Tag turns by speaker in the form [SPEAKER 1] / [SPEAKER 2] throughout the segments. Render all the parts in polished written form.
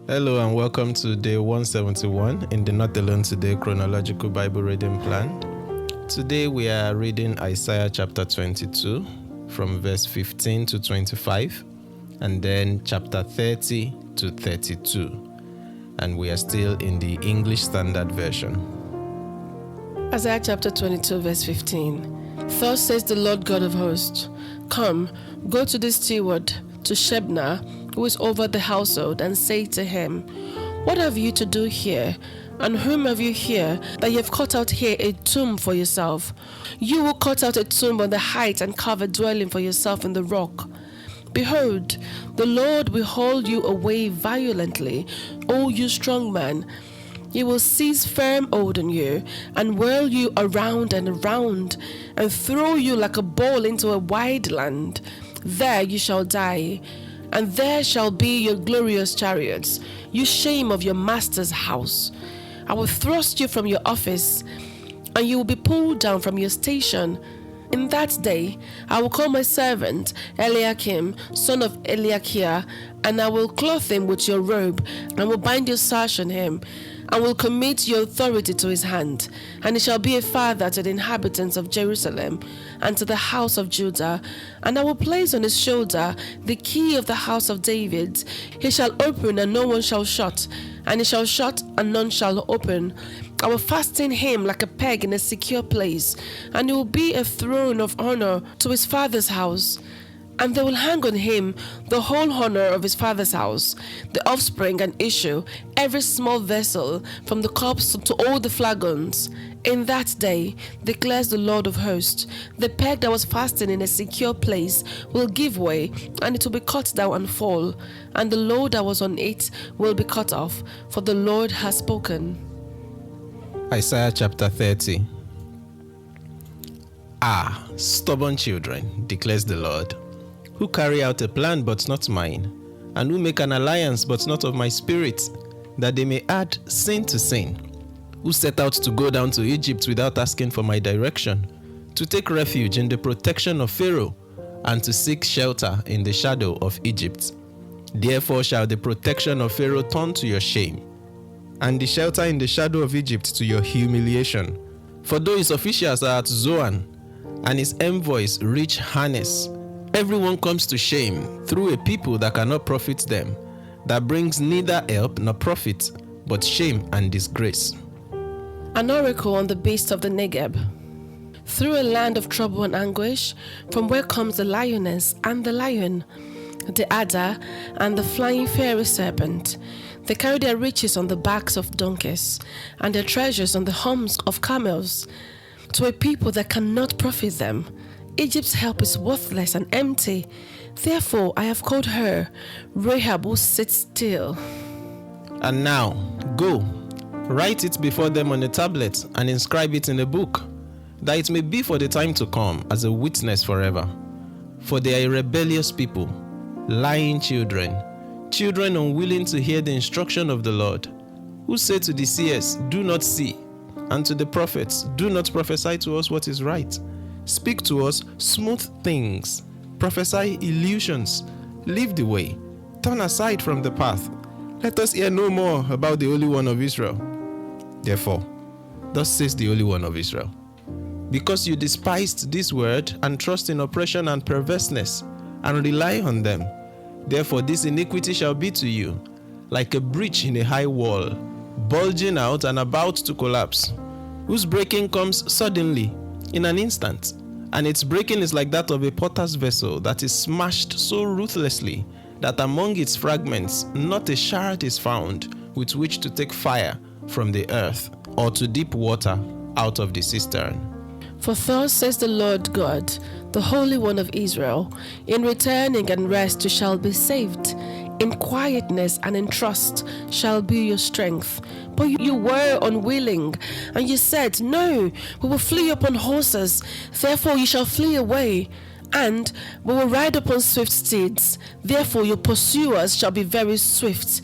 [SPEAKER 1] Hello and welcome to day 171 in the Not Alone Today chronological Bible reading plan. Today we are reading Isaiah chapter 22 from verse 15 to 25 and then chapter 30 to 32. And we are still in the English Standard Version.
[SPEAKER 2] Isaiah chapter 22 verse 15. Thus says the Lord God of hosts, Come, go to the steward, to Shebna, who is over the household, and say to him, What have you to do here? And whom have you here, that you have cut out here a tomb for yourself? You will cut out a tomb on the height and carve a dwelling for yourself in the rock. Behold, the Lord will haul you away violently, O you strong man. He will seize firm hold on you, and whirl you around and around, and throw you like a ball into a wide land. There you shall die, and there shall be your glorious chariots, you shame of your master's house. I will thrust you from your office, and you will be pulled down from your station. In that day I will call my servant Eliakim, son of Eliakim, and I will clothe him with your robe, and will bind your sash on him, and will commit your authority to his hand. And he shall be a father to the inhabitants of Jerusalem, and to the house of Judah. And I will place on his shoulder the key of the house of David. He shall open, and no one shall shut, and he shall shut, and none shall open. I will fasten him like a peg in a secure place, and he will be a throne of honor to his father's house. And they will hang on him the whole honor of his father's house, the offspring and issue, every small vessel, from the cups to all the flagons. In that day, declares the Lord of hosts, the peg that was fastened in a secure place will give way, and it will be cut down and fall, and the load that was on it will be cut off, for the Lord has spoken.
[SPEAKER 1] Isaiah chapter 30. Ah, stubborn children, declares the Lord, who carry out a plan but not mine, and who make an alliance but not of my spirit, that they may add sin to sin, who set out to go down to Egypt without asking for my direction, to take refuge in the protection of Pharaoh, and to seek shelter in the shadow of Egypt. Therefore shall the protection of Pharaoh turn to your shame, and the shelter in the shadow of Egypt to your humiliation. For though his officials are at Zoan, and his envoys reach Hanes, everyone comes to shame through a people that cannot profit them, that brings neither help nor profit, but shame and disgrace.
[SPEAKER 2] An oracle on the beasts of the Negeb. Through a land of trouble and anguish, from where comes the lioness and the lion, the adder and the flying fiery serpent. They carry their riches on the backs of donkeys, and their treasures on the humps of camels, to a people that cannot profit them. Egypt's help is worthless and empty. Therefore I have called her Rahab, who sits still.
[SPEAKER 1] And now, go, write it before them on a tablet, and inscribe it in a book, that it may be for the time to come as a witness forever. For they are a rebellious people, lying children, children unwilling to hear the instruction of the Lord, who say to the seers, Do not see, and to the prophets, Do not prophesy to us what is right. Speak to us smooth things, prophesy illusions, leave the way, turn aside from the path. Let us hear no more about the Holy One of Israel. Therefore, thus says the Holy One of Israel, because you despised this word and trust in oppression and perverseness, and rely on them, therefore this iniquity shall be to you, like a breach in a high wall, bulging out and about to collapse, whose breaking comes suddenly, in an instant, and its breaking is like that of a potter's vessel that is smashed so ruthlessly that among its fragments not a shard is found with which to take fire from the earth, or to dip water out of the cistern.
[SPEAKER 2] For thus says the Lord God, the Holy One of Israel, in returning and rest you shall be saved. In quietness and in trust shall be your strength. But you were unwilling, and you said, No, we will flee upon horses. Therefore you shall flee away. And we will ride upon swift steeds. Therefore your pursuers shall be very swift.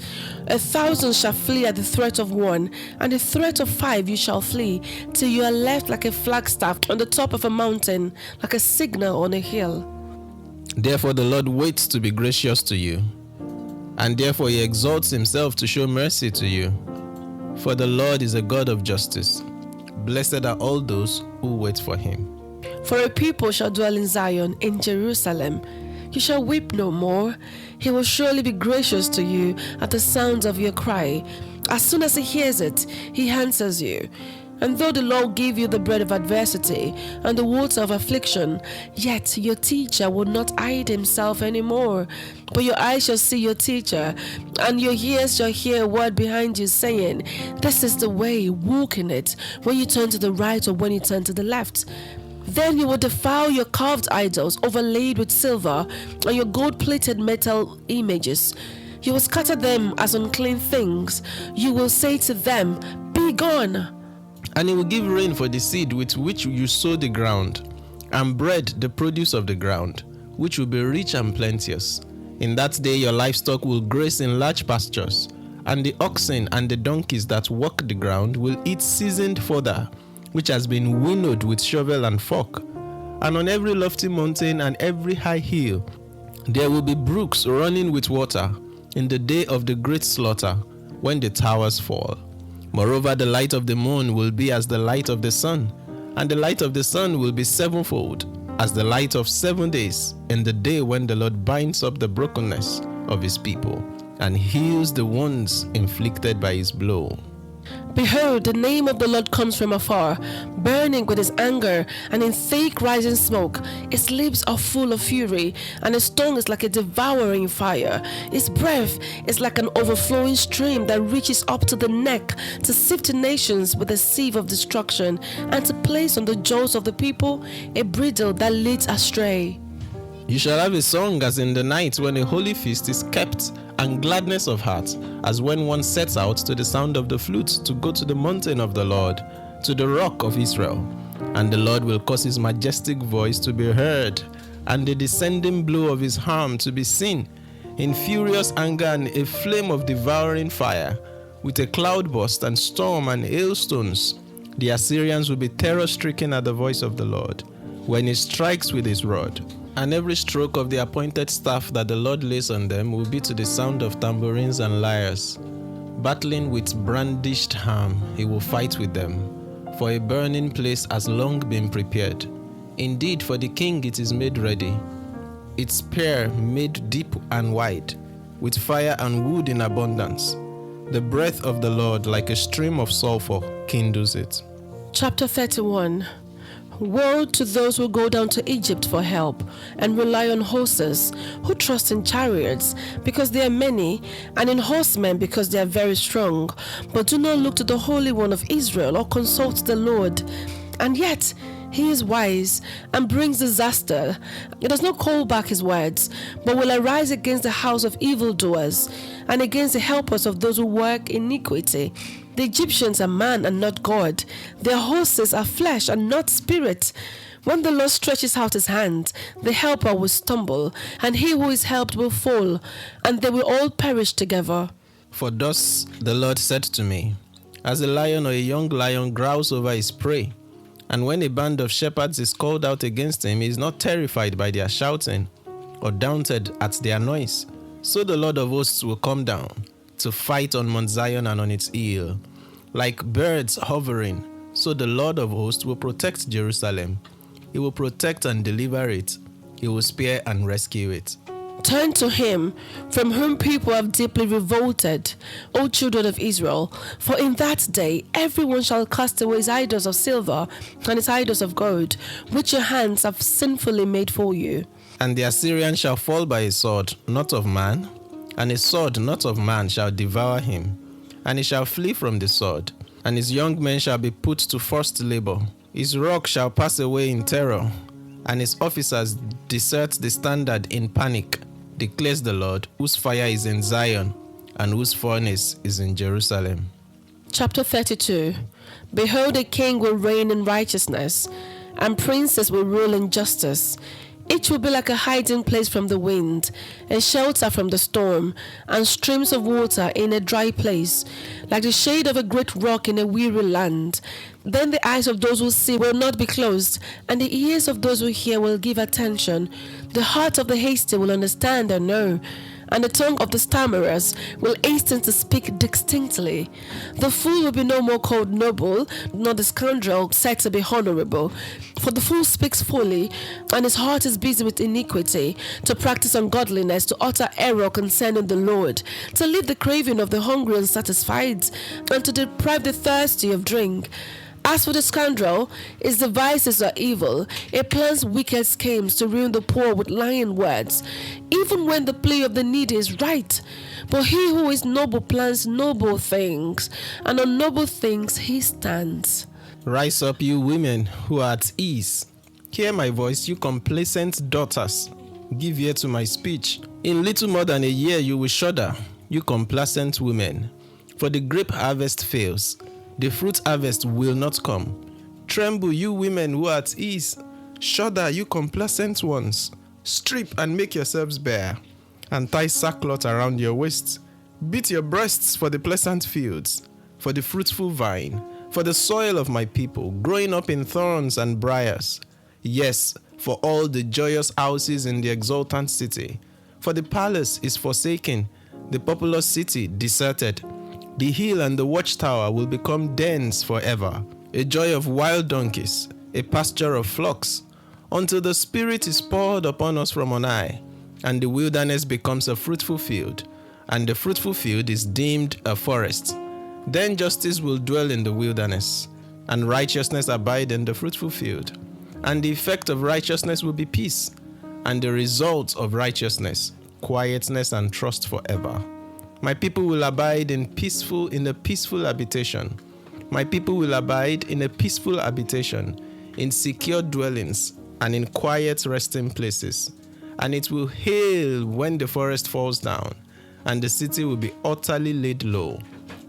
[SPEAKER 2] 1,000 shall flee at the threat of one, and the threat of 5 you shall flee, till you are left like a flagstaff on the top of a mountain, like a signal on a hill.
[SPEAKER 1] Therefore the Lord waits to be gracious to you, and therefore he exalts himself to show mercy to you. For the Lord is a God of justice. Blessed are all those who wait for him.
[SPEAKER 2] For a people shall dwell in Zion, in Jerusalem. You shall weep no more. He will surely be gracious to you at the sound of your cry. As soon as he hears it, he answers you. And though the Lord give you the bread of adversity and the water of affliction, yet your teacher will not hide himself anymore. But your eyes shall see your teacher, and your ears shall hear a word behind you saying, "This is the way, walk in it," when you turn to the right or when you turn to the left. Then you will defile your carved idols overlaid with silver and your gold-plated metal images. You will scatter them as unclean things. You will say to them, "Be gone."
[SPEAKER 1] And he will give rain for the seed with which you sow the ground, and bread, the produce of the ground, which will be rich and plenteous. In that day your livestock will graze in large pastures, and the oxen and the donkeys that walk the ground will eat seasoned fodder, which has been winnowed with shovel and fork. And on every lofty mountain and every high hill there will be brooks running with water in the day of the great slaughter, when the towers fall. Moreover, the light of the moon will be as the light of the sun, and the light of the sun will be sevenfold, as the light of 7 days, in the day when the Lord binds up the brokenness of his people, and heals the wounds inflicted by his blow.
[SPEAKER 2] Behold, the name of the Lord comes from afar, burning with his anger and in thick rising smoke. His lips are full of fury, and his tongue is like a devouring fire. His breath is like an overflowing stream that reaches up to the neck, to sift the nations with a sieve of destruction, and to place on the jaws of the people a bridle that leads astray.
[SPEAKER 1] You shall have a song as in the night when a holy feast is kept, and gladness of heart, as when one sets out to the sound of the flute to go to the mountain of the Lord, to the rock of Israel. And the Lord will cause his majestic voice to be heard, and the descending blow of his arm to be seen, in furious anger and a flame of devouring fire, with a cloudburst and storm and hailstones. The Assyrians will be terror-stricken at the voice of the Lord, when he strikes with his rod. And every stroke of the appointed staff that the Lord lays on them will be to the sound of tambourines and lyres. Battling with brandished arm, he will fight with them. For a burning place has long been prepared. Indeed, for the king it is made ready. Its spear made deep and wide, with fire and wood in abundance. The breath of the Lord, like a stream of sulfur, kindles it.
[SPEAKER 2] Chapter 31. Woe to those who go down to Egypt for help and rely on horses, who trust in chariots because they are many, and in horsemen because they are very strong, but do not look to the Holy One of Israel or consult the Lord. And yet he is wise and brings disaster. He does not call back his words, but will arise against the house of evildoers and against the helpers of those who work iniquity. The Egyptians are man and not God. Their horses are flesh and not spirit. When the Lord stretches out his hand, the helper will stumble, and he who is helped will fall, and they will all perish together.
[SPEAKER 1] For thus the Lord said to me, as a lion or a young lion growls over his prey, and when a band of shepherds is called out against him, he is not terrified by their shouting, or daunted at their noise. So the Lord of hosts will come down to fight on Mount Zion and on its hill. Like birds hovering, so the Lord of hosts will protect Jerusalem. He will protect and deliver it. He will spare and rescue it.
[SPEAKER 2] Turn to him, from whom people have deeply revolted, O children of Israel. For in that day everyone shall cast away his idols of silver and his idols of gold, which your hands have sinfully made for you.
[SPEAKER 1] And the Assyrian shall fall by a sword, not of man, and a sword not of man shall devour him. And he shall flee from the sword, and his young men shall be put to forced labor. His rock shall pass away in terror, and his officers desert the standard in panic, declares the Lord, whose fire is in Zion, and whose furnace is in Jerusalem.
[SPEAKER 2] Chapter 32. Behold, a king will reign in righteousness, and princes will rule in justice. Each will be like a hiding place from the wind, a shelter from the storm, and streams of water in a dry place, like the shade of a great rock in a weary land. Then the eyes of those who see will not be closed, and the ears of those who hear will give attention. The heart of the hasty will understand and know, and the tongue of the stammerers will hasten to speak distinctly. The fool will be no more called noble, nor the scoundrel said to be honorable. For the fool speaks fully, and his heart is busy with iniquity, to practice ungodliness, to utter error concerning the Lord, to leave the craving of the hungry unsatisfied, and to deprive the thirsty of drink. As for the scoundrel, his devices are evil. He plans wicked schemes to ruin the poor with lying words, even when the plea of the needy is right. But he who is noble plans noble things, and on noble things he stands.
[SPEAKER 1] Rise up, you women who are at ease. Hear my voice, you complacent daughters. Give ear to my speech. In little more than a year you will shudder, you complacent women. For the grape harvest fails, the fruit harvest will not come. Tremble, you women who are at ease. Shudder, you complacent ones. Strip and make yourselves bare, and tie sackcloth around your waists. Beat your breasts for the pleasant fields, for the fruitful vine, for the soil of my people, growing up in thorns and briars. Yes, for all the joyous houses in the exultant city. For the palace is forsaken, the populous city deserted. The hill and the watchtower will become dens forever, a joy of wild donkeys, a pasture of flocks, until the Spirit is poured upon us from on high, and the wilderness becomes a fruitful field, and the fruitful field is deemed a forest. Then justice will dwell in the wilderness, and righteousness abide in the fruitful field. And the effect of righteousness will be peace, and the result of righteousness, quietness and trust forever. My people will abide in a peaceful habitation. My people will abide in a peaceful habitation, in secure dwellings, and in quiet resting places. And it will hail when the forest falls down, and the city will be utterly laid low.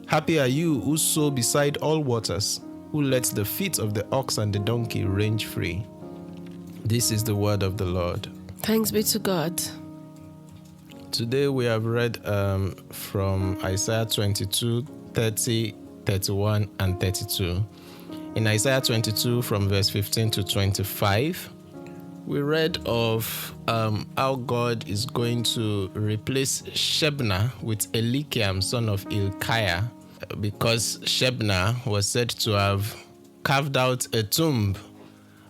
[SPEAKER 1] Happy are you who sow beside all waters, who lets the feet of the ox and the donkey range free. This is the word of the Lord.
[SPEAKER 2] Thanks be to God.
[SPEAKER 1] Today we have read from Isaiah 22, 30, 31, and 32. In Isaiah 22 from verse 15 to 25, we read of how God is going to replace Shebna with Elikiam, son of Hilkiah, because Shebna was said to have carved out a tomb,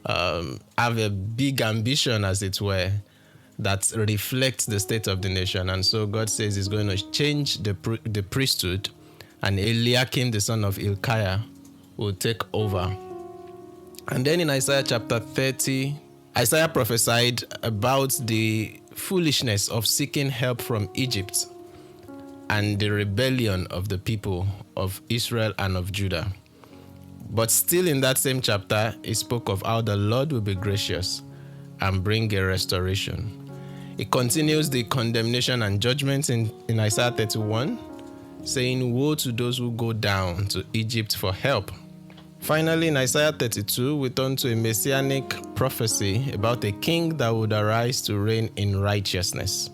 [SPEAKER 1] have a big ambition, as it were, that reflects the state of the nation. And so God says he's going to change the priesthood, and Eliakim, the son of Hilkiah, will take over. And then in Isaiah chapter 30, Isaiah prophesied about the foolishness of seeking help from Egypt and the rebellion of the people of Israel and of Judah. But still in that same chapter, he spoke of how the Lord will be gracious and bring a restoration. It continues the condemnation and judgment in Isaiah 31, saying, woe to those who go down to Egypt for help. Finally, in Isaiah 32, we turn to a messianic prophecy about a king that would arise to reign in righteousness,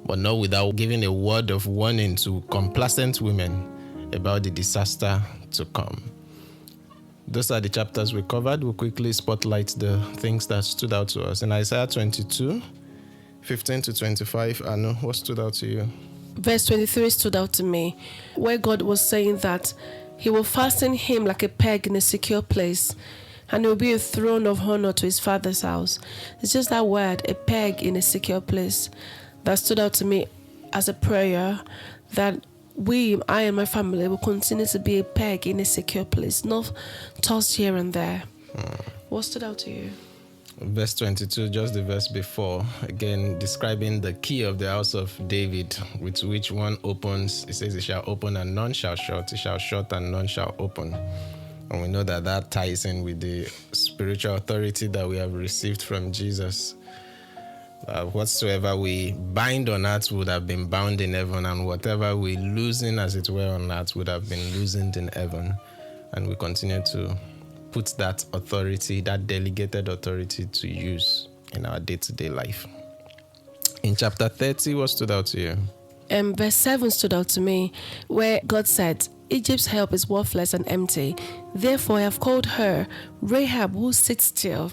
[SPEAKER 1] but not without giving a word of warning to complacent women about the disaster to come. Those are the chapters we covered. We'll quickly spotlight the things that stood out to us. In Isaiah 22, 15 to 25, Anu, what stood out to you?
[SPEAKER 2] Verse 23 stood out to me, where God was saying that he will fasten him like a peg in a secure place, and it will be a throne of honor to his father's house. It's just that word, a peg in a secure place, that stood out to me as a prayer that I and my family will continue to be a peg in a secure place, not tossed here and there. What stood out to you?
[SPEAKER 1] Verse 22, just the verse before, again describing the key of the house of David, with which one opens. It says, it shall open and none shall shut. It shall shut and none shall open. And we know that ties in with the spiritual authority that we have received from Jesus. Whatsoever we bind on earth would have been bound in heaven, and whatever we loosen, as it were, on earth would have been loosened in heaven. And we continue to put that authority, that delegated authority, to use in our day-to-day life. In chapter 30, what stood out to you?
[SPEAKER 2] Verse 7 stood out to me, where God said, Egypt's help is worthless and empty. Therefore I have called her Rahab, who sits still.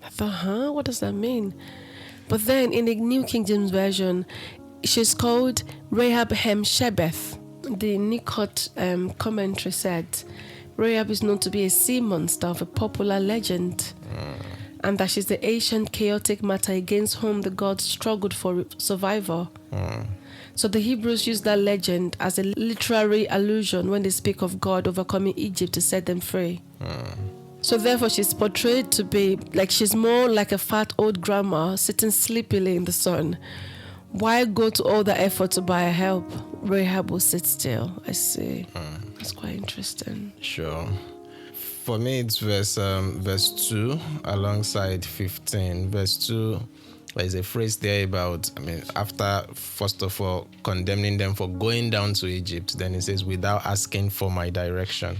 [SPEAKER 2] I thought, what does that mean? But then in the New King James Version, she's called Rahab Shebeth. The Nikot commentary said Rahab is known to be a sea monster of a popular legend, and that she's the ancient chaotic matter against whom the gods struggled for survival. So the Hebrews use that legend as a literary allusion when they speak of God overcoming Egypt to set them free. So therefore she's portrayed to be like she's more like a fat old grandma sitting sleepily in the sun. Why go to all the effort to buy her help? Rahab will sit still. I see. That's quite interesting.
[SPEAKER 1] Sure. For me, it's verse 2 alongside 15. Verse 2, there's a phrase there about, after, first of all, condemning them for going down to Egypt, then it says, without asking for my direction.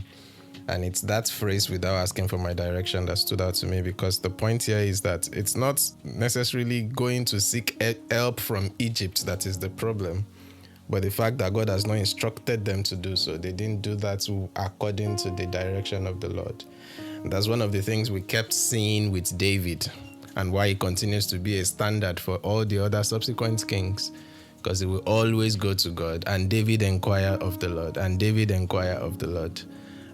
[SPEAKER 1] And it's that phrase, without asking for my direction, that stood out to me, because the point here is that it's not necessarily going to seek help from Egypt that is the problem, but the fact that God has not instructed them to do so. They didn't do that according to the direction of the Lord. And that's one of the things we kept seeing with David, and why he continues to be a standard for all the other subsequent kings, because he will always go to God, and David inquire of the Lord, and David inquire of the Lord.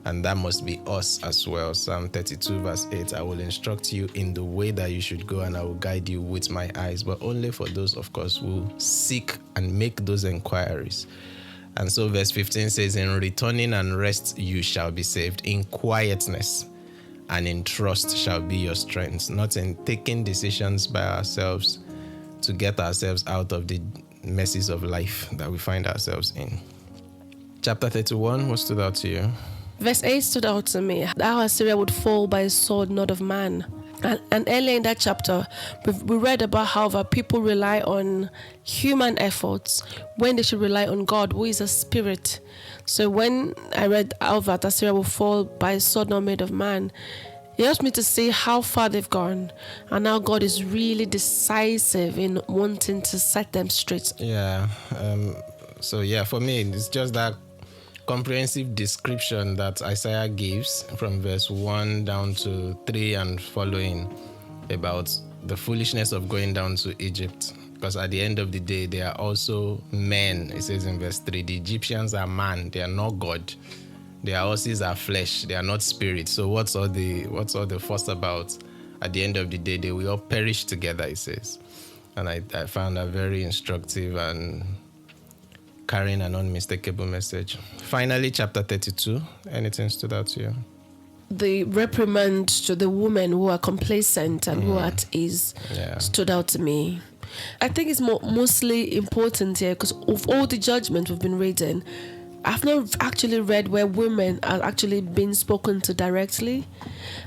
[SPEAKER 1] And that must be us as well. Psalm 32 verse 8, I will instruct you in the way that you should go, and I will guide you with my eyes. But only for those, of course, who seek and make those inquiries. And so verse 15 says, in returning and rest you shall be saved. In quietness and in trust shall be your strength. Not in taking decisions by ourselves to get ourselves out of the messes of life that we find ourselves in. Chapter 31, what stood out to you?
[SPEAKER 2] Verse 8 stood out to me, how Assyria would fall by a sword, not of man. And earlier in that chapter, we read about how people rely on human efforts when they should rely on God, who is a spirit. So when I read how that Assyria will fall by a sword not made of man, it helps me to see how far they've gone, and how God is really decisive in wanting to set them straight.
[SPEAKER 1] Yeah. For me, it's just that comprehensive description that Isaiah gives from verse 1 down to 3 and following about the foolishness of going down to Egypt. Because at the end of the day, they are also men. It says in verse 3, the Egyptians are man, they are not God. Their horses are flesh, they are not spirit. So what's all the fuss about? At the end of the day, they will all perish together, it says. And I found that very instructive and carrying an unmistakable message. Finally, chapter 32. Anything stood out to you?
[SPEAKER 2] The reprimand to the women who are complacent and who are at ease stood out to me. I think it's mostly important here because of all the judgment we've been reading, I've not actually read where women are actually being spoken to directly.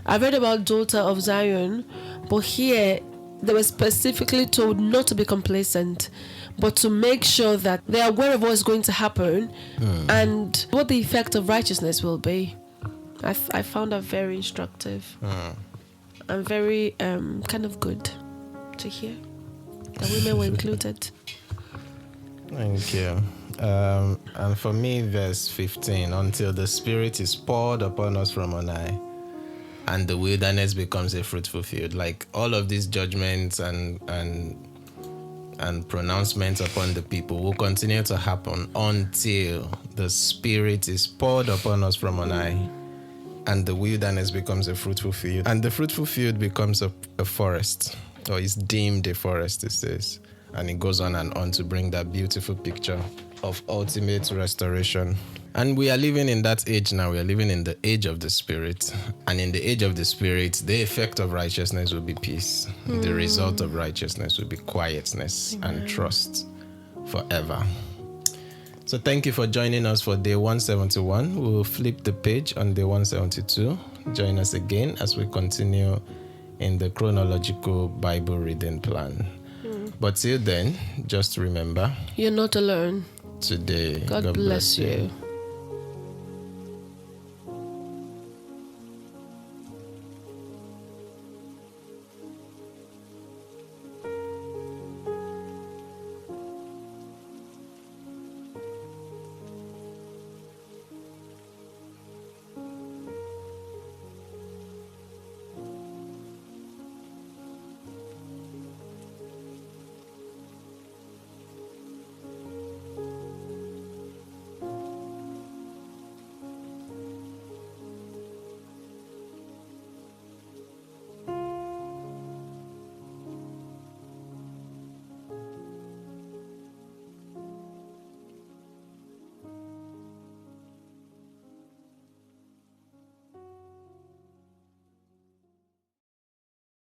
[SPEAKER 2] I've read about daughter of Zion, but here they were specifically told not to be complacent, but to make sure that they are aware of what's going to happen and what the effect of righteousness will be. I found that very instructive and very kind of good to hear that women were included.
[SPEAKER 1] Thank you. And for me, verse 15, until the Spirit is poured upon us from on high, and the wilderness becomes a fruitful field. Like all of these judgments and pronouncements upon the people will continue to happen until the Spirit is poured upon us from on high, and the wilderness becomes a fruitful field. And the fruitful field becomes a forest, or is deemed a forest, it says. And it goes on and on to bring that beautiful picture of ultimate restoration. And we are living in that age now. We are living in the age of the Spirit. And in the age of the Spirit, the effect of righteousness will be peace. The result of righteousness will be quietness and trust forever. So thank you for joining us for day 171. We will flip the page on day 172. Join us again as we continue in the chronological Bible reading plan. But till then, just remember,
[SPEAKER 2] you're not alone.
[SPEAKER 1] Today,
[SPEAKER 2] God bless you.